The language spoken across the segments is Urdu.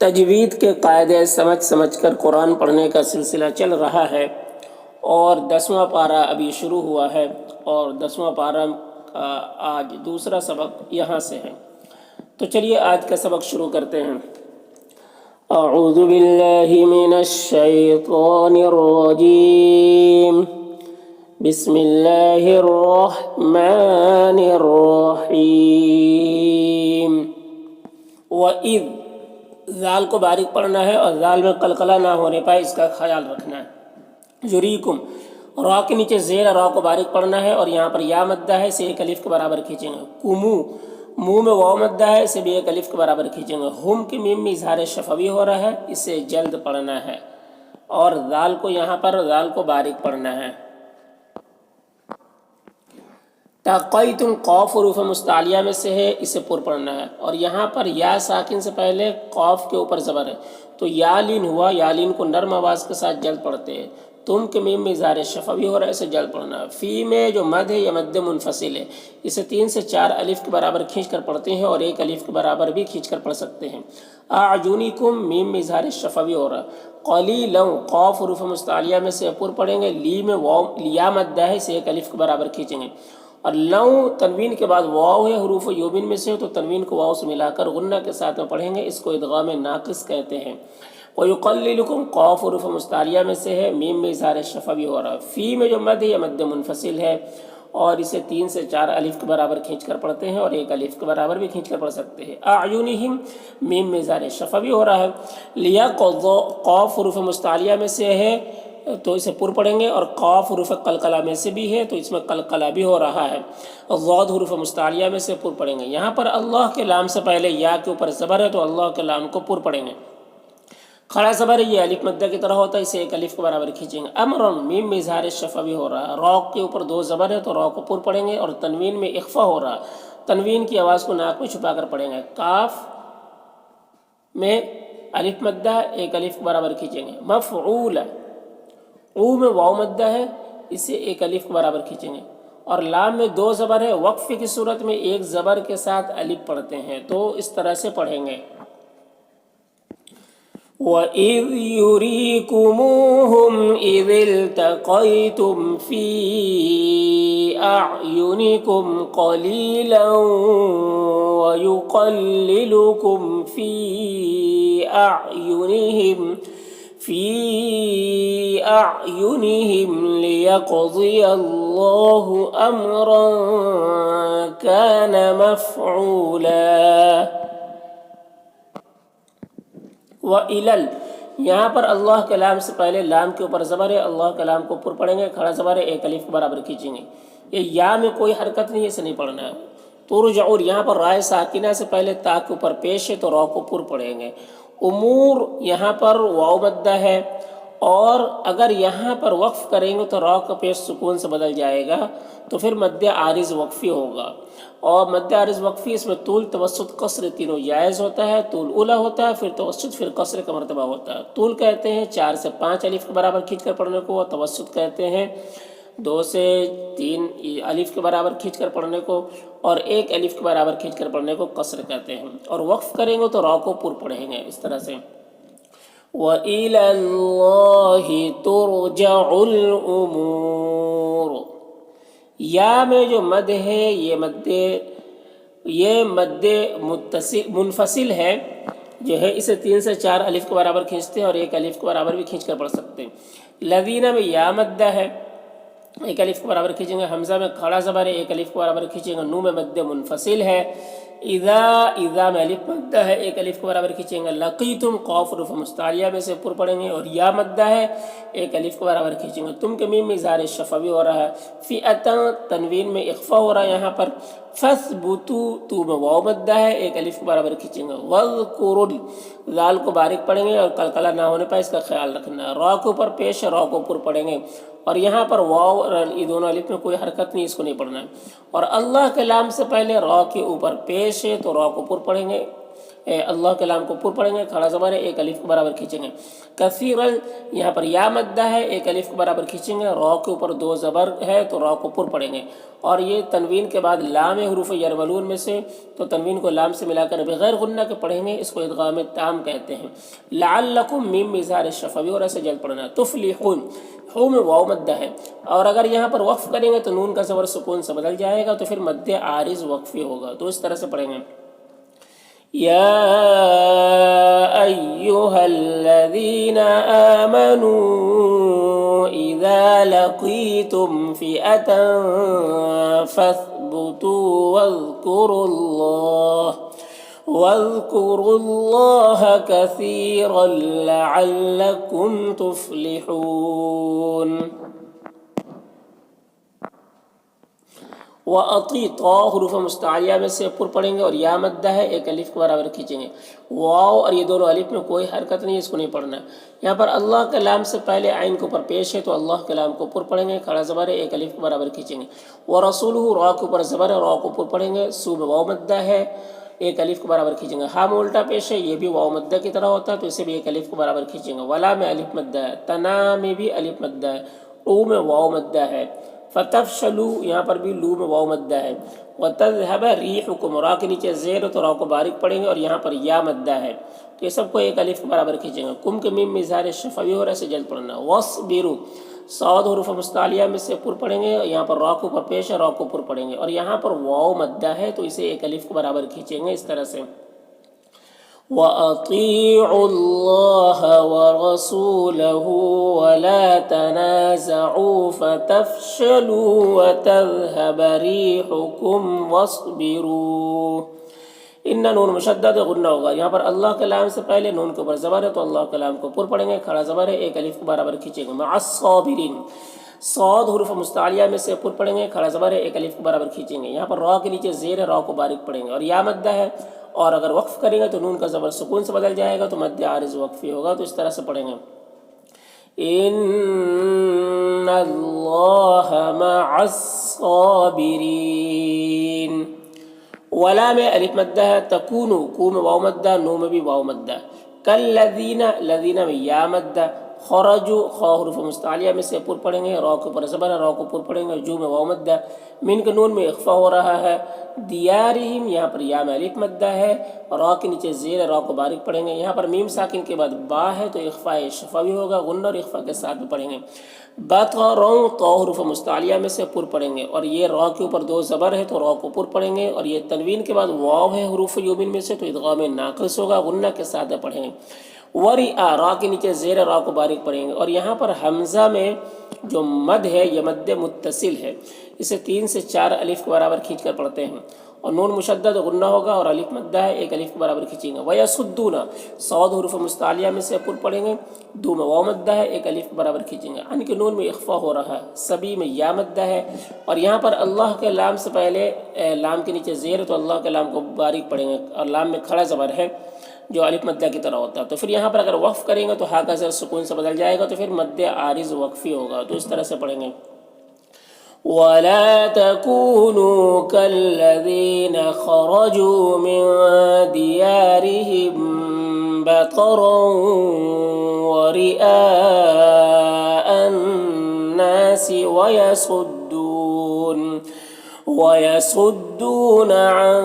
تجوید کے قاعدے سمجھ کر قرآن پڑھنے کا سلسلہ چل رہا ہے اور 10واں پارہ ابھی شروع ہوا ہے اور 10واں پارہ کا آج دوسرا سبق یہاں سے ہے۔ تو چلیے آج کا سبق شروع کرتے ہیں۔ اعوذ باللہ من الشیطان الرجیم، بسم اللہ الرحمن الرحیم۔ وَإِذْ، ذال کو باریک پڑھنا ہے اور ذال میں قلقلہ نہ ہونے پائے اس کا خیال رکھنا ہے۔ یریکم، را کے نیچے زیر را کو باریک پڑھنا ہے اور یہاں پر یا مدہ ہے اسے ایک الف کے برابر کھینچیں گے۔ کمو، منہ میں واو مدہ ہے اسے بھی ایک الف کے برابر کھینچیں گے۔ ہم کے میم میں اظہار شفوی ہو رہا ہے، اسے جلد پڑھنا ہے اور ذال کو یہاں پر ذال کو باریک پڑھنا ہے۔ تقیتم، قاف حروف مستعلیہ میں سے ہے، اسے پر پڑھنا ہے اور یہاں پر یا ساکن سے پہلے قاف کے اوپر زبر ہے تو یالین ہوا، یالین کو نرم آواز کے ساتھ جلد پڑھتے ہیں۔ تم کے میم میں اظہار شفوی ہو رہا ہے، اسے جلد پڑھنا ہے۔ فی میں جو مد ہے یہ مد منفصل ہے، اسے 3 سے 4 الف کے برابر کھینچ کر پڑھتے ہیں اور 1 الف کے برابر بھی کھینچ کر پڑھ سکتے ہیں۔ اعینکم، میم میں اظہار شفوی ہو رہا ہے۔ قلیلا، قاف حروف مستعلیہ میں سے پر پڑھیں گے، لی میں واو یا مدہ ہے اسے 1 الف کے برابر کھینچیں گے اور لو تنوین کے بعد واو ہے، حروف یوبن میں سے تو تنوین کو واو سے ملا کر غنہ کے ساتھ میں پڑھیں گے، اس کو ادغام ناقص کہتے ہیں۔ وَيُقَلِّلُكُمْ، قاف حروف مستعلیہ میں سے ہے، میم میں اظہار شفوی ہو رہا ہے۔ فی میں جو مد ہے یہ مد منفصل ہے اور اسے 3 سے 4 الف کے برابر کھینچ کر پڑھتے ہیں اور 1 الف کے برابر بھی کھینچ کر پڑھ سکتے ہیں۔ اعینہم، میم میں اظہار شفوی ہو رہا ہے۔ لیقظوا، قاف حروف مستعلیہ میں سے ہے تو اسے پر پڑھیں گے اور قاف حروف قلقلہ میں سے بھی ہے تو اس میں قلقلہ بھی ہو رہا ہے۔ ضاد حروف مستعلیہ میں سے پر پڑھیں گے۔ یہاں پر اللہ کے لام سے پہلے یا کے اوپر زبر ہے تو اللہ کے لام کو پر پڑھیں گے۔ کھڑا زبر ہے، یہ الف مدہ کی طرح ہوتا ہے، اسے 1 الف کے برابر کھینچیں گے۔ امرن، میم میں اظہار شفوی ہو رہا ہے۔ را کے اوپر 2 زبر ہے تو را کو پر پڑھیں گے اور تنوین میں اخفا ہو رہا ہے، تنوین کی آواز کو ناک میں چھپا کر پڑھیں گے۔ کاف میں الف مدہ 1 الف کے برابر کھینچیں گے۔ مفعول، او میں واو مدہ ہے اسے 1 الف کے برابر کھینچیں گے اور لام میں 2 زبر ہے، وقف کی صورت میں 1 زبر کے ساتھ الف پڑھتے ہیں تو اس طرح سے پڑھیں گے۔ وَإِذْ يُرِيكُمُوهُمْ إِذِ الْتَقَيْتُمْ فِي أَعْيُنِكُمْ قَلِيلًا وَيُقَلِّلُكُمْ فِي أَعْيُنِهِمْ لِيَقْضِيَ اللَّهُ أَمْرًا كَانَ مَفْعُولًا۔ وَإِلَل، یہاں پر اللہ کے لام سے پہلے لام کے اوپر زبر ہے، اللہ کے لام کو پر پڑھیں گے، کھڑا زبر ہے 1 الف کے برابر کھینچیں گے۔ یہ یا میں کوئی حرکت نہیں ہے، اسے نہیں پڑھنا ہے۔ ترجعون، یہاں پر رائے ساکنہ سے پہلے تا کے اوپر پیش ہے تو را کو پر پڑھیں گے۔ امور، یہاں پر واو مدہ ہے اور اگر یہاں پر وقف کریں گے تو را کا پیش سکون سے بدل جائے گا تو پھر مد عارض وقفی ہوگا اور مد عارض وقفی اس میں طول توسط قصر تینوں جائز ہوتا ہے۔ طول اولا ہوتا ہے، پھر توسط، پھر قصر کا مرتبہ ہوتا ہے۔ طول کہتے ہیں 4 سے 5 الف کے برابر کھینچ کر پڑھنے کو، توسط کہتے ہیں 2 سے 3 الف کے برابر کھینچ کر پڑھنے کو اور 1 الف کے برابر کھینچ کر پڑھنے کو قصر کہتے ہیں اور وقف کریں گے تو را کو پر پڑھیں گے اس طرح سے۔ وَإِلَى اللَّهِ تُرْجَعُ الْأُمُورُ، یا میں جو مد ہے یہ مد منفصل ہے جو ہے، اسے 3 سے 4 الف کے برابر کھینچتے ہیں اور 1 الف کے برابر بھی کھینچ کر پڑھ سکتے ہیں۔ لذینہ میں یا مدہ ہے 1 الف کے برابر کھینچیں گے، حمزہ میں کھڑا زبر ہے 1 الف کے برابر کھینچیں گے، نو میں مد منفصل ہے۔ اذا میں الف مدہ ہے 1 الف کے برابر کھینچیں گے۔ لقیتم، قاف حروف مستعلیہ میں سے پر پڑھیں گے اور یا مدہ ہے 1 الف کے برابر کھینچیں گے۔ تم کے میم میں اظہار شفوی ہو رہا ہے۔ فئتا، تنوین میں اخفا ہو رہا ہے یہاں پر۔ فثبتوا، تو میں واو مدہ ہے 1 الف کے برابر کھینچیں گے۔ واذکروا، ذال کو باریک پڑھیں گے اور قلقلہ نہ ہونے پر اس کا خیال رکھنا ہے۔ را کے اوپر پیش ہے، را کو پر پڑھیں گے اور یہاں پر واو اور یہ دونوں الف میں کوئی حرکت نہیں، اس کو نہیں پڑھنا ہے۔ اور اللہ کے لام سے پہلے را کے اوپر پیش ہے تو را کو پر پڑھیں گے، اللہ کے لام کو پر پڑھیں گے، کھڑا زبر ہے، ایک الف کے برابر کھینچیں گے۔ کثیرن یہاں پر یا مدہ ہے، ایک الف کے برابر کھینچیں گے، را کے اوپر دو زبر ہے تو را کو پر پڑھیں گے، اور یہ تنوین کے بعد لام حروف یرملون میں سے، تو تنوین کو لام سے ملا کر بغیر غنہ کے پڑھیں گے، اس کو ادغام تام کہتے ہیں۔ لعلکم میم اظہار شفوی، اور ایسے جلد پڑھنا ہے۔ تفلحون، ہو میں واو مدہ ہے، اور اگر یہاں پر وقف کریں گے تو نون کا زبر سکون سے بدل جائے گا، تو پھر مد عارض وقفی ہوگا، تو اس طرح سے پڑھیں گے۔ یا ایہا الذین آمنوا اذا لقیتم فئة فاثبتوا واذكروا الله كثيرا لعلكم تفلحون۔ وَأَطِی طا حروف مستعلیہ میں سے پر پڑھیں گے اور یا مدہ ہے، ایک الف کے برابر کھینچیں گے۔ واو اور یہ دونوں الف میں کوئی حرکت نہیں ہے، اس کو نہیں پڑھنا ہے۔ یہاں پر اللہ کے لام سے پہلے عین کے اوپر پیش ہے تو اللہ کے لام کو پر پڑھیں گے، کھڑا زبر ہے، ایک الف کے برابر کھینچیں گے۔ وَرَسُولُهُ، را کے اوپر زبر ہے، را کو پر پڑھیں گے، سو میں واو مدہ ہے، ایک الف کے برابر کھینچیں گے۔ ہاں میں الٹا پیش ہے، یہ بھی واو مدہ کی طرح ہوتا ہے تو اسے بھی ایک الف کے برابر کھینچیں گے۔ ولا میں الف مدہ ہے، تنا میں بھی الف مدہ ہے، او میں واو مدہ ہے۔ فتفشلوا، یہاں پر بھی لو میں واو مدہ ہے۔ وتذهب ريحكم، را کے نیچے زیر تو را کو باریک پڑھیں گے، اور یہاں پر یا مدہ ہے تو یہ سب کو ایک الف کے برابر کھینچیں گے۔ کم کے میم میں اظہار شفوی اور ایسے جلد پڑھنا۔ واصبروا، صاد حروف مستعلیہ میں سے پر پڑھیں گے، یہاں پر را کو پر پیش ہے، را کو پر پڑھیں گے، اور یہاں پر واو مدہ ہے تو اسے ایک الف کے برابر کھینچیں گے، اس طرح سے۔ وَأَطِیعُوا اللَّهَ وَرَسُولَهُ وَلَا تَنَازَعُوا فَتَفْشَلُوا وَتَذْهَبَ رِيحُكُمْ وَاصْبِرُوا۔ ان نون مشدد غنہ ہوگا، یہاں پر اللہ کے لام سے پہلے نون کے اوپر زبر ہے تو اللہ کے لام کو پر پڑھیں گے، کھڑا زبر ہے، ایک الف کے برابر کھینچیں گے۔ مع الصابرین، صاد حروف مستعلیہ میں سے پر پڑھیں گے، کھڑا زبر ہے، ایک الف کے برابر کھینچیں گے، یہاں پر را کے نیچے زیر ہے، را کو باریک پڑھیں گے، اور یا مدہ ہے، اور اگر وقف کریں گے تو نون کا زبر سکون سے بدل جائے گا تو مد عارض وقفی ہوگا، تو اس طرح سے پڑھیں گے۔ ان اللہ مع الصابرین۔ ولا میں الف مدہ ہے، تکونو، کو میں واو مدہ، نو میں بھی واو مدہ۔ کالذین، لذین میں یا مدہ۔ خرجو، خا حروف مستعلیہ میں سے پر پڑھیں گے، را کو پر زبر ہے، را کو پر پڑھیں گے، جو میں واو مدہ۔ من کے نون میں اخفا ہو رہا ہے۔ دیارہم، یہاں پر یا میں الف مدہ ہے، را کے نیچے زیر ہے، را کو باریک پڑھیں گے، یہاں پر میم ساکن کے بعد با ہے تو اخفا شفوی ہوگا، غنہ اور اخفا کے ساتھ بھی پڑھیں گے۔ بطروا، طا حروف مستعلیہ میں سے پر پڑھیں گے، اور یہ را کے اوپر دو زبر ہے تو را کو پر پڑھیں گے، اور یہ تنوین کے بعد واو ہے حروف یومین میں سے تو ادغام ناقص ہوگا، غنہ کے ساتھ پڑھیں گے۔ ورئا، را کے نیچے زیر را کو باریک پڑھیں گے، اور یہاں پر حمزہ میں جو مد ہے یہ مد متصل ہے، اسے 3 سے 4 الف کے برابر کھینچ کر پڑھتے ہیں، اور نون مشدد غنہ ہوگا اور الف مدہ ہے، ایک الف کے برابر کھینچیں گے۔ وَيَصُدُّونَ، صاد حروف مستعلیہ میں سے پر پڑھیں گے، دو میں واو مدہ ہے، ایک الف کے برابر کھینچیں گے۔ ان کے نون میں اخفا ہو رہا ہے، سبی میں یا مدہ ہے، اور یہاں پر اللہ کے لام سے پہلے لام کے نیچے زیر تو اللہ کے لام کو باریک پڑھیں گے، اور لام میں کھڑا زبر ہے جو الف مدہ کی طرح ہوتا ہے، تو پھر یہاں پر اگر وقف کریں گے تو ہا کا زر سکون سے بدل جائے گا تو پھر مد عارض وقفی ہوگا، تو اس طرح سے پڑھیں گے۔ وَلَا تَكُونُوا كَالَّذِينَ خَرَجُوا مِن دِيَارِهِم بَطَرًا وَرِئَاءَ النَّاسِ وَيَصُدُّونَ عَن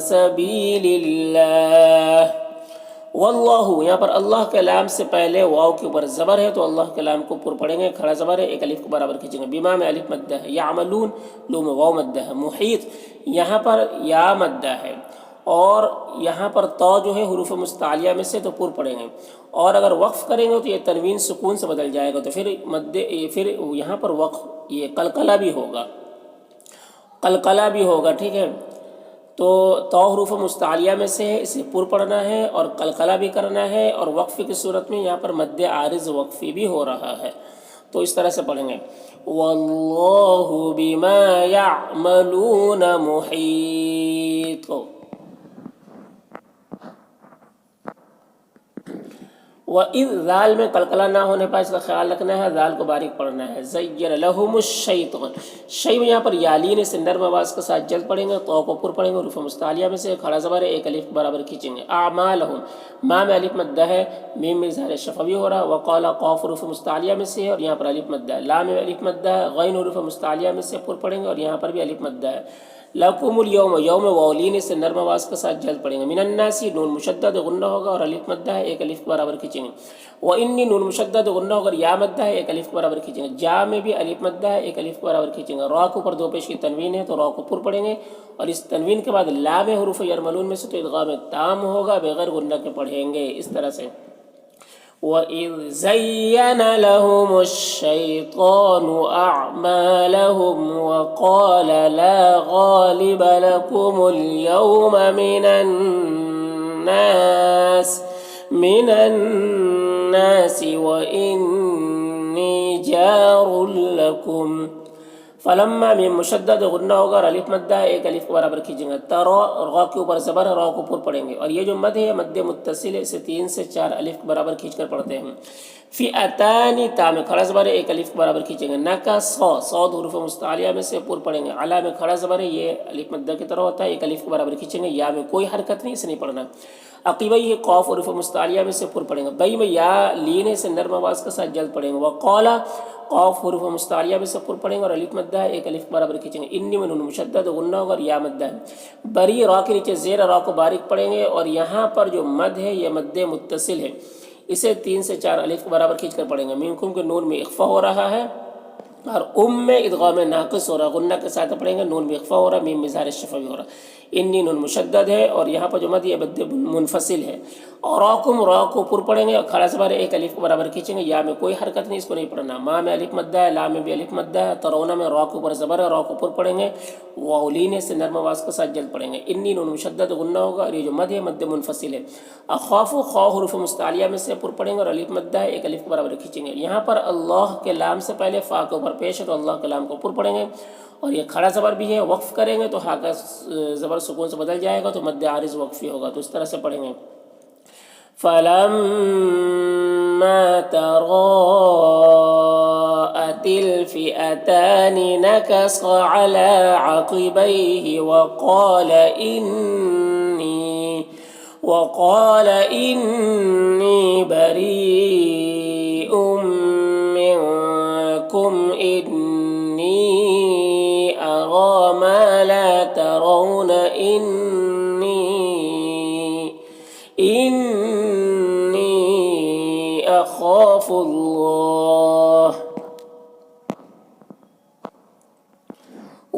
سَبِيلِ اللَّهِ۔ واللہ، یہاں پر اللہ کے لام سے پہلے واو کے اوپر زبر ہے تو اللہ کے لام کو پر پڑھیں گے، کھڑا زبر ہے، ایک الف کے برابر کھینچیں گے۔ بما میں الف مدہ ہے، یعملون، لو میں واو مدہ ہے۔ محیط، یہاں پر یا مدہ ہے، اور یہاں پر تا جو ہے حروف مستعلیہ میں سے تو پر پڑھیں گے، اور اگر وقف کریں گے تو یہ تنوین سکون سے بدل جائے گا تو پھر یہاں پر وقف یہ قلقلہ بھی ہوگا، ٹھیک ہے۔ تو تا حروف مستعلیہ میں سے ہے، اسے پر پڑھنا ہے اور قلقلہ بھی کرنا ہے، اور وقفی کی صورت میں یہاں پر مد عارض وقفی بھی ہو رہا ہے، تو اس طرح سے پڑھیں گے۔ واللہ بما یعملون محیط۔ وَإِذْ ذال میں قلقلہ نہ ہونے پر اس کا خیال رکھنا ہے، ذال کو باریک پڑھنا ہے. زَيَّنَ لَهُمُ الشَّيْطَانُ، شَيْء میں یہاں پر یالین سے نرم آواز کے ساتھ جلد پڑھیں گے، تو کو پر پڑھیں گے، حروف مستعلیہ میں سے کھڑا زبر ہے، ایک الف برابر کھینچیں گے. اعمالهم، ما میں الف مدہ ہے، میم میں اظہار شفوی ہو رہا. وقال قاف حروف مستعلیہ میں سے ہے اور یہاں پر الف مدہ ہے. لام میں الف مدہ ہے، غین حروف مستعلیہ میں سے پر پڑھیں گے اور یہاں پر بھی الف مدہ ہے. لکم الیوم، یوم واولین سے نرم آواز کے ساتھ جلد پڑھیں گے. من الناس نون مشدد غنہ ہوگا اور الف مدہ ہے، ایک الف برابر کھینچیں گے. وانی نون مشدد غنہ ہوگا اور یا مدہ ہے، ایک الف برابر کھینچیں گے. جا میں بھی الف مدہ ہے، ایک الف برابر کھینچیں گے. را کے اوپر دو پیش کی تنوین ہے تو را کو پر پڑھیں گے اور اس تنوین کے بعد لام حروف یرملون میں سے تو ادغام تام ہوگا، بغیر غنہ کے پڑھیں گے اس طرح سے. وَإِذْ زَيَّنَ لَهُمُ الشَّيْطَانُ أَعْمَالَهُمْ وَقَالَ لَا غَالِبَ لَكُمُ الْيَوْمَ مِنَ النَّاسِ وَإِنِّي جَارٌ لَكُمْ. فلما میں مشدد غنہ ہوگا اور الف مدہ ہے، ایک الف برابر کھینچیں گے. ترا، را کے اوپر زبر ہے، را کو پر پڑھیں گے اور یہ جو مد ہے مد متصل ہے، اسے 3 سے 4 الف برابر کھینچ کر پڑھتے ہیں. فئتان، تا میں کھڑا زبر ہے، ایک الف برابر کھینچیں گے. نکا صا، صاد حروف مستعلیہ میں سے پر پڑھیں گے. علا میں کھڑا زبر ہے، یہ الف مدہ کی طرح ہوتا ہے، ایک الف برابر کھینچیں گے. یا میں کوئی حرکت نہیں، اسے نہیں پڑھنا. عقیبہ یہ قاف حروف مستعلیہ میں سے پر پڑھیں گے. بئی میں یا لین سے نرم آواز کے ساتھ جلد پڑھیں گے. وقالا، قاف حروف مستعلیہ میں سے پر پڑھیں گے اور الف مدہ ہے، ایک الف برابر کھینچیں گے. انی میں نون مشدد غنہ ہوگا اور یا مدہ ہے. بری، را کے نیچے زیر را کو باریک پڑھیں گے اور یہاں پر جو مد ہے یہ مد متصل ہے، اسے 3 سے 4 الف برابر کھینچ کر پڑھیں گے. منکم کے نون میں اخفا ہو رہا ہے اور میں ادغام ناقص ہو رہا ہے، غنہ کے ساتھ پڑھیں گے. نون میں اخفا ہو رہا ہے، میم میں اظہار شفوی ہو رہا ہے. انی نون مشدد ہے اور یہاں پر جو مد یہ مد منفصل ہے. اور راکم، را کو پر پڑھیں گے اور کھڑا زبر ایک الف برابر کھینچیں گے. یا میں کوئی حرکت نہیں، اس کو نہیں پڑھنا. ما میں الف مدہ ہے، لا میں بھی الف مدہ ہے. ترونا میں را کے اوپر زبر ہے، را کو پر پڑھیں گے. واولین سے نرم آواز کے ساتھ جلد پڑھیں گے. انی نون مشدد غنہ ہوگا اور یہ جو مد ہے مد منفصل ہے. اخاف، خا حروف مستعلیہ میں سے پر پڑھیں گے اور الف مدہ ہے، ایک الف برابر کھینچیں گے. یہاں پر اللہ کے لام سے پہلے فا کے اوپر پیش ہے تو اللہ کے لام کو پر پڑھیں گے اور یہ کھڑا زبر بھی ہے. وقف کریں گے تو ہا کا زبر سکون سے بدل جائے گا تو مد عارض وقفی ہوگا، تو اس طرح سے پڑھیں گے. فَلَمَّا تَرَاءَتِ الْفِئَتَانِ نَكَصَ عَلَى عَقِبَيْهِ وَقَالَ إِنِّي بَرِيءٌ مِّنكُمْ إِنِّي أَرَىٰ مَا لَا تَرَوْنَ إِنِّي أَخَافُ اللَّهَ.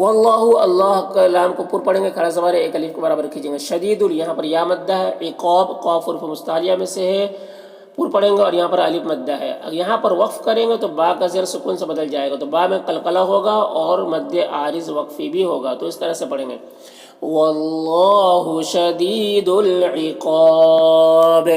واللہ، اللہ کا لام کو پر پڑھیں گے، کھڑا زبر ہے، ایک الف کے برابر کھینچیں گے. شدید، یہاں پر یا مدہ ہے. عقاب، قاف حروف مستعلیہ میں سے ہے، پر پڑھیں گے اور یہاں پر الف مدہ ہے. یہاں پر وقف کریں گے تو با کا زیر سکون سے بدل جائے گا تو با میں قلقلہ ہوگا اور مد عارض وقفی بھی ہوگا، تو اس طرح سے پڑھیں گے. واللہ شدید العقاب.